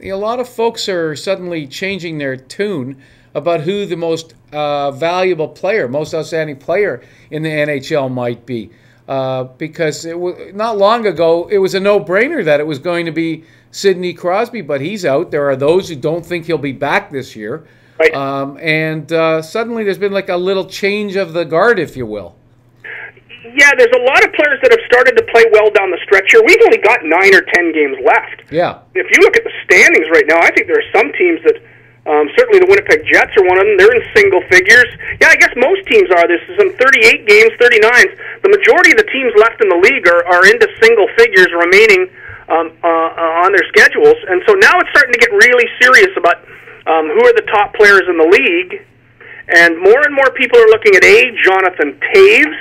a lot of folks are suddenly changing their tune about who the most valuable player, most outstanding player in the NHL might be. Because not long ago, it was a no-brainer that it was going to be Sidney Crosby, but he's out. There are those who don't think he'll be back this year. Right. And suddenly there's been like a little change of the guard, if you will. Yeah, there's a lot of players that have started to play well down the stretch here. We've only got 9 or 10 games left. Yeah. If you look at the standings right now, I think there are some teams that, certainly the Winnipeg Jets are one of them. They're in single figures. Yeah, I guess most teams are. There's some 38 games, 39s. The majority of the teams left in the league are into single figures remaining on their schedules. And so now it's starting to get really serious about who are the top players in the league. And more people are looking at Jonathan Toews.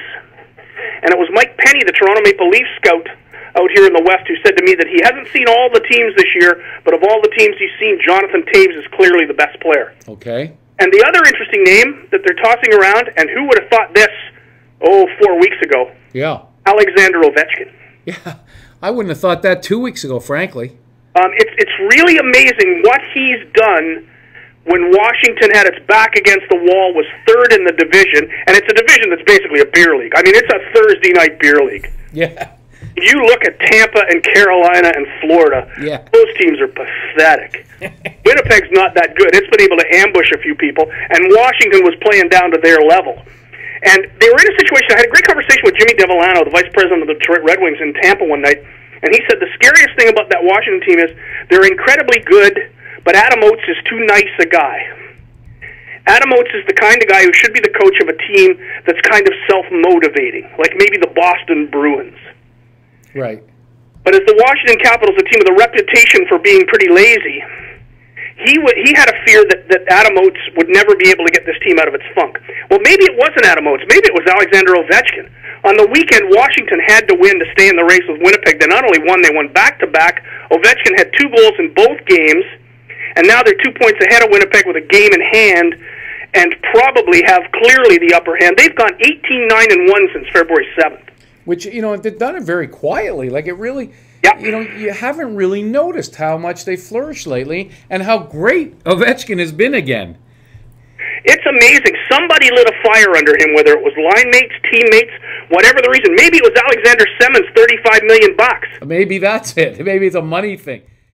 And it was Mike Penny, the Toronto Maple Leafs scout out here in the West, who said to me that he hasn't seen all the teams this year, but of all the teams he's seen, Jonathan Toews is clearly the best player. Okay. And the other interesting name that they're tossing around, and who would have thought this, 4 weeks ago? Yeah. Alexander Ovechkin. Yeah, I wouldn't have thought that 2 weeks ago, frankly. It's really amazing what he's done when Washington had its back against the wall, was third in the division, and it's a division that's basically a beer league. I mean, it's a Thursday night beer league. Yeah. You look at Tampa and Carolina and Florida, those teams are pathetic. Winnipeg's not that good. It's been able to ambush a few people, and Washington was playing down to their level. And they were in a situation, I had a great conversation with Jimmy Devellano, the vice president of the Detroit Red Wings in Tampa one night, and he said the scariest thing about that Washington team is they're incredibly good, but Adam Oates is too nice a guy. Adam Oates is the kind of guy who should be the coach of a team that's kind of self-motivating, like maybe the Boston Bruins. Right. But as the Washington Capitals, a team with a reputation for being pretty lazy, he had a fear that Adam Oates would never be able to get this team out of its funk. Well, maybe it wasn't Adam Oates. Maybe it was Alexander Ovechkin. On the weekend, Washington had to win to stay in the race with Winnipeg. They not only won, they won back-to-back. Ovechkin had 2 goals in both games. And now they're 2 points ahead of Winnipeg with a game in hand and probably have clearly the upper hand. They've gone 18-9-1 since February 7th. Which, they've done it very quietly. Like, it really, yep. You haven't really noticed how much they flourished lately and how great Ovechkin has been again. It's amazing. Somebody lit a fire under him, whether it was line mates, teammates, whatever the reason. Maybe it was Alexander Semin's $35 million. Maybe that's it. Maybe it's a money thing.